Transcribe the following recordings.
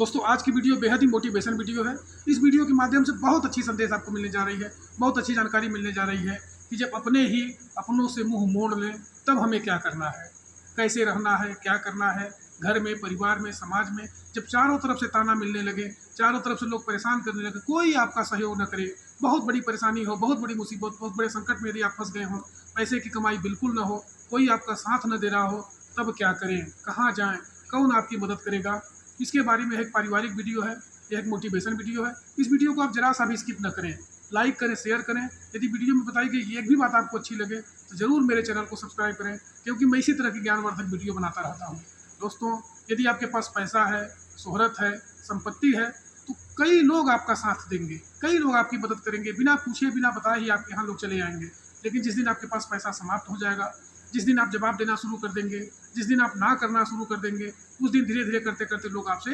दोस्तों आज की वीडियो बेहद ही मोटिवेशन वीडियो है। इस वीडियो के माध्यम से बहुत अच्छी संदेश आपको मिलने जा रही है, बहुत अच्छी जानकारी मिलने जा रही है कि जब अपने ही अपनों से मुंह मोड़ लें तब हमें क्या करना है, कैसे रहना है, क्या करना है। घर में, परिवार में, समाज में जब चारों तरफ से ताना मिलने लगे, चारों तरफ से लोग परेशान करने लगे, कोई आपका सहयोग न करे, बहुत बड़ी परेशानी हो, बहुत बड़ी मुसीबत, बहुत बड़े संकट में यदि आप फंस गए हो, पैसे की कमाई बिल्कुल न हो, कोई आपका साथ न दे रहा हो, तब क्या करें, कहाँ जाएं, कौन आपकी मदद करेगा। इसके बारे में एक पारिवारिक वीडियो है, एक मोटिवेशन वीडियो है। इस वीडियो को आप जरा सा भी स्किप न करें, लाइक करें, शेयर करें। यदि वीडियो में बताई गई एक भी बात आपको अच्छी लगे तो ज़रूर मेरे चैनल को सब्सक्राइब करें, क्योंकि मैं इसी तरह की ज्ञानवर्धक वीडियो बनाता रहता हूँ। दोस्तों, यदि आपके पास पैसा है, शोहरत है, संपत्ति है, तो कई लोग आपका साथ देंगे, कई लोग आपकी मदद करेंगे, बिना पूछे बिना बताए ही आपके यहाँ लोग चले आएंगे। लेकिन जिस दिन आपके पास पैसा समाप्त हो जाएगा, जिस दिन आप जवाब देना शुरू कर देंगे, जिस दिन आप ना करना शुरू कर देंगे, उस दिन धीरे धीरे करते करते लोग आपसे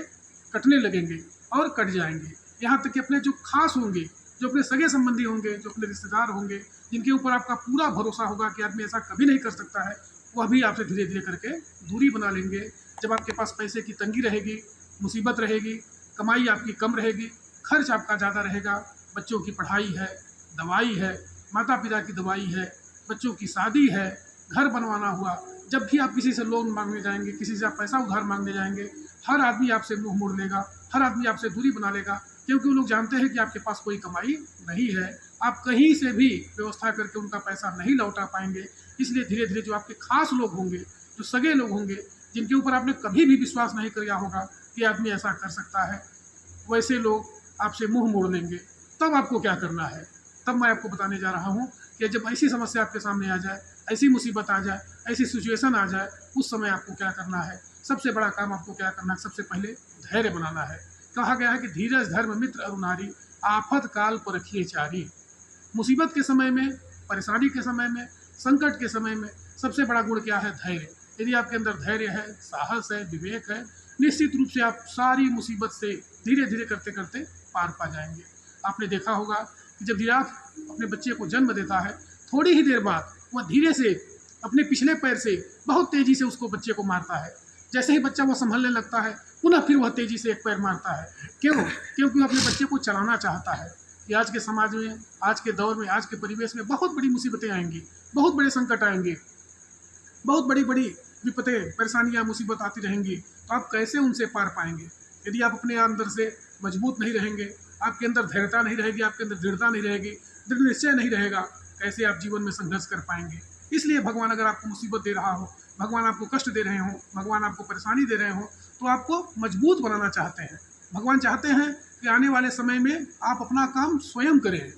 कटने लगेंगे और कट जाएंगे। यहाँ तक कि अपने जो खास होंगे, जो अपने सगे संबंधी होंगे, जो अपने रिश्तेदार होंगे, जिनके ऊपर आपका पूरा भरोसा होगा कि आदमी ऐसा कभी नहीं कर सकता है, वह भी आपसे धीरे धीरे करके दूरी बना लेंगे। जब आपके पास पैसे की तंगी रहेगी, मुसीबत रहेगी, कमाई आपकी कम रहेगी, खर्च आपका ज़्यादा रहेगा, बच्चों की पढ़ाई है, दवाई है, माता पिता की दवाई है, बच्चों की शादी है, घर बनवाना हुआ, जब भी आप किसी से लोन मांगने जाएंगे, किसी से आप पैसा उधार मांगने जाएंगे, हर आदमी आपसे मुंह मोड़ लेगा, हर आदमी आपसे दूरी बना लेगा, क्योंकि वो लोग जानते हैं कि आपके पास कोई कमाई नहीं है, आप कहीं से भी व्यवस्था करके उनका पैसा नहीं लौटा पाएंगे। इसलिए धीरे धीरे जो आपके खास लोग होंगे, जो सगे लोग होंगे, जिनके ऊपर आपने कभी भी विश्वास नहीं किया होगा कि आदमी ऐसा कर सकता है, वैसे लोग आपसे मुंह मोड़ लेंगे। तब आपको क्या करना है, तब मैं आपको बताने जा रहा हूँ कि जब ऐसी समस्या आपके सामने आ जाए, ऐसी मुसीबत आ जाए, ऐसी सिचुएशन आ जाए, उस समय आपको क्या करना है। सबसे बड़ा काम आपको क्या करना है, सबसे पहले धैर्य बनाना है। कहा गया है कि धीरज धर्म मित्र अरु नारी, आफत काल परखिए चारी। मुसीबत के समय में, परेशानी के समय में, संकट के समय में सबसे बड़ा गुण क्या है, धैर्य। यदि आपके अंदर धैर्य है, साहस है, विवेक है, निश्चित रूप से आप सारी मुसीबत से धीरे धीरे करते करते पार पा जाएंगे। आपने देखा होगा कि जब जिराफ अपने बच्चे को जन्म देता है, थोड़ी ही देर बाद वह धीरे से अपने पिछले पैर से बहुत तेज़ी से उसको बच्चे को मारता है। जैसे ही बच्चा वह संभलने लगता है, पुनः फिर वह तेज़ी से एक पैर मारता है। क्यों? क्योंकि वह अपने बच्चे को चलाना चाहता है। कि आज के समाज में, आज के दौर में, आज के परिवेश में बहुत बड़ी मुसीबतें आएंगी, बहुत बड़े संकट आएंगे, बहुत बड़ी बड़ी विपतें, परेशानियाँ, मुसीबत आती रहेंगी। तो आप कैसे उनसे पार पाएंगे? यदि आप अपने अंदर से मजबूत नहीं रहेंगे, आपके अंदर धैर्यता नहीं रहेगी, आपके अंदर दृढ़ता नहीं रहेगी, दृढ़ निश्चय नहीं रहेगा, कैसे आप जीवन में संघर्ष कर पाएंगे। इसलिए भगवान अगर आपको मुसीबत दे रहा हो, भगवान आपको कष्ट दे रहे हो, भगवान आपको परेशानी दे रहे हो, तो आपको मजबूत बनाना चाहते हैं। भगवान चाहते हैं कि आने वाले समय में आप अपना काम स्वयं करें,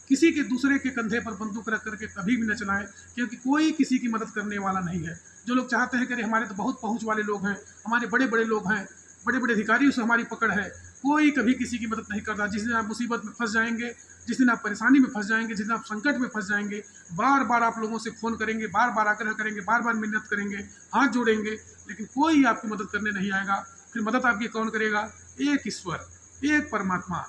किसी के दूसरे के कंधे पर बंदूक रख करके कभी भी न चलाएं, क्योंकि कोई किसी की मदद करने वाला नहीं है। जो लोग चाहते हैं कि अरे हमारे तो बहुत पहुंच वाले लोग हैं, हमारे बड़े बड़े लोग हैं, बड़े बड़े अधिकारियों से हमारी पकड़ है, कोई कभी किसी की मदद नहीं करता। जिस दिन आप मुसीबत में फंस जाएंगे, जिस दिन आप परेशानी में फंस जाएंगे, जिस दिन आप संकट में फंस जाएंगे, बार बार आप लोगों से फ़ोन करेंगे, बार बार आग्रह करेंगे, बार बार मिन्नत करेंगे, हाथ जोड़ेंगे, लेकिन कोई आपकी मदद करने नहीं आएगा। फिर मदद आपकी कौन करेगा? एक ईश्वर, एक परमात्मा।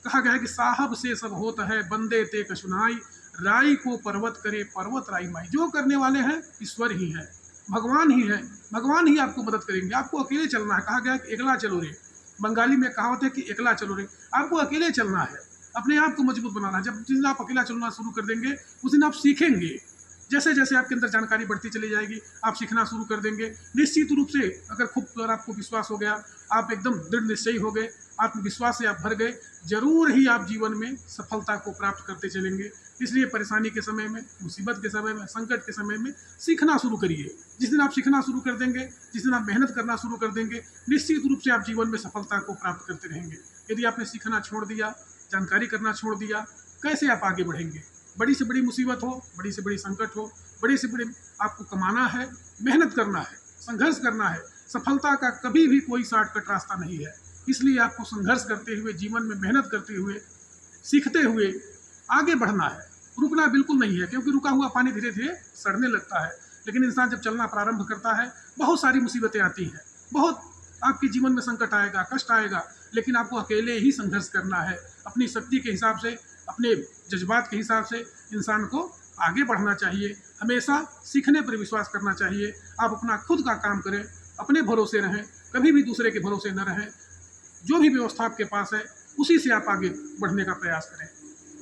कहा गया है कि साहब से सब होता है, बंदे ते कछुनाई, राई को पर्वत करे पर्वत राई माई। जो करने वाले हैं ईश्वर ही है, भगवान ही है, भगवान ही आपको मदद करेंगे। आपको अकेले चलना है। कहा गया है कि एकला चलो रे, बंगाली में कहावत है कि एकला चलो रे। आपको अकेले चलना है, अपने आप को मजबूत बनाना है। जब जिस दिन आप अकेला चलना शुरू कर देंगे, उस दिन आप सीखेंगे। जैसे जैसे आपके अंदर जानकारी बढ़ती चली जाएगी, आप सीखना शुरू कर देंगे। निश्चित रूप से अगर खुद पर आपको विश्वास हो गया, आप एकदम दृढ़ निश्चयी हो गए, आत्मविश्वास से आप भर गए, जरूर ही आप जीवन में सफलता को प्राप्त करते चलेंगे। इसलिए परेशानी के समय में, मुसीबत के समय में, संकट के समय में सीखना शुरू करिए। जिस दिन आप सीखना शुरू कर देंगे, जिस दिन आप मेहनत करना शुरू कर देंगे, निश्चित रूप से आप जीवन में सफलता को प्राप्त करते रहेंगे। यदि आपने सीखना छोड़ दिया, जानकारी करना छोड़ दिया, कैसे आप आगे बढ़ेंगे? बड़ी से बड़ी मुसीबत हो, बड़ी से बड़ी संकट हो, बड़ी से बड़ी आपको कमाना है, मेहनत करना है, संघर्ष करना है। सफलता का कभी भी कोई शॉर्टकट रास्ता नहीं है। इसलिए आपको संघर्ष करते हुए, जीवन में मेहनत करते हुए, सीखते हुए आगे बढ़ना है। रुकना बिल्कुल नहीं है, क्योंकि रुका हुआ पानी धीरे धीरे सड़ने लगता है। लेकिन इंसान जब चलना प्रारंभ करता है, बहुत सारी मुसीबतें आती हैं, बहुत आपके जीवन में संकट आएगा, कष्ट आएगा, लेकिन आपको अकेले ही संघर्ष करना है। अपनी शक्ति के हिसाब से, अपने जज्बात के हिसाब से इंसान को आगे बढ़ना चाहिए। हमेशा सीखने पर विश्वास करना चाहिए। आप अपना खुद का काम करें, अपने भरोसे रहें, कभी भी दूसरे के भरोसे न रहें। जो भी व्यवस्था आपके पास है उसी से आप आगे बढ़ने का प्रयास करें।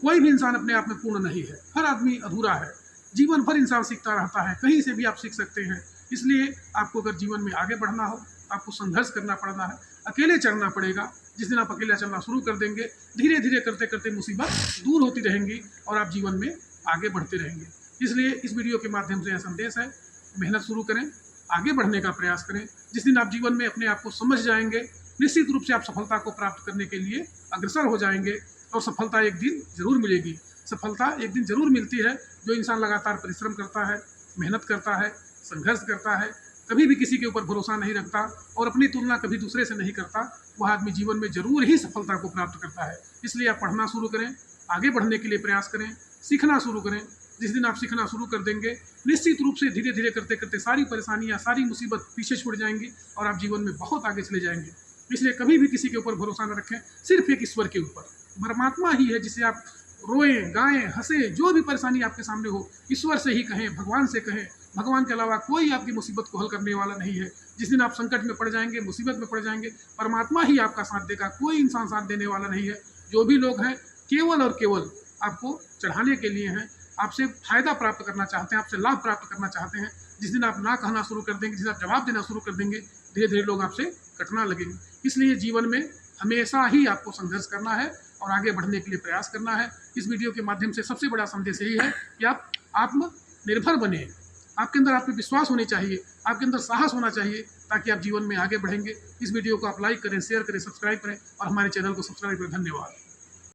कोई भी इंसान अपने आप में पूर्ण नहीं है, हर आदमी अधूरा है। जीवन भर इंसान सीखता रहता है, कहीं से भी आप सीख सकते हैं। इसलिए आपको अगर जीवन में आगे बढ़ना हो, आपको संघर्ष करना पड़ना है, अकेले चलना पड़ेगा। जिस दिन आप अकेला चलना शुरू कर देंगे, धीरे धीरे करते करते मुसीबत दूर होती रहेंगी और आप जीवन में आगे बढ़ते रहेंगे। इसलिए इस वीडियो के माध्यम से यह संदेश है, मेहनत शुरू करें, आगे बढ़ने का प्रयास करें। जिस दिन आप जीवन में अपने आप को समझ जाएंगे, निश्चित रूप से आप सफलता को प्राप्त करने के लिए अग्रसर हो जाएंगे और सफलता एक दिन जरूर मिलेगी। सफलता एक दिन जरूर मिलती है। जो इंसान लगातार परिश्रम करता है, मेहनत करता है, संघर्ष करता है, कभी भी किसी के ऊपर भरोसा नहीं रखता और अपनी तुलना कभी दूसरे से नहीं करता, वह आदमी जीवन में जरूर ही सफलता को प्राप्त करता है। इसलिए आप पढ़ना शुरू करें, आगे बढ़ने के लिए प्रयास करें, सीखना शुरू करें। जिस दिन आप सीखना शुरू कर देंगे, निश्चित रूप से धीरे धीरे करते करते सारी परेशानियां, सारी मुसीबत पीछे छूट जाएंगी और आप जीवन में बहुत आगे चले जाएंगे। इसलिए कभी भी किसी के ऊपर भरोसा न रखें, सिर्फ एक ईश्वर के ऊपर। परमात्मा ही है जिसे आप रोएं, गाएं, हंसें, जो भी परेशानी आपके सामने हो, ईश्वर से ही कहें, भगवान से कहें। भगवान के अलावा कोई आपकी मुसीबत को हल करने वाला नहीं है। जिस दिन आप संकट में पड़ जाएंगे, मुसीबत में पड़ जाएंगे, परमात्मा ही आपका साथ देगा, कोई इंसान साथ देने वाला नहीं है। जो भी लोग हैं केवल और केवल आपको चढ़ाने के लिए हैं, आपसे फ़ायदा प्राप्त करना चाहते हैं, आपसे लाभ प्राप्त करना चाहते हैं। जिस दिन आप ना कहना शुरू कर देंगे, जिस दिन आप जवाब देना शुरू कर देंगे, धीरे धीरे लोग आपसे कटना लगेंगे। इसलिए जीवन में हमेशा ही आपको संघर्ष करना है और आगे बढ़ने के लिए प्रयास करना है। इस वीडियो के माध्यम से सबसे बड़ा संदेश यही है कि आप आत्मनिर्भर बने। आपके अंदर आत्मविश्वास होनी चाहिए, आपके अंदर साहस होना चाहिए, ताकि आप जीवन में आगे बढ़ेंगे। इस वीडियो को आप लाइक करें, शेयर करें, सब्सक्राइब करें और हमारे चैनल को सब्सक्राइब करें। धन्यवाद।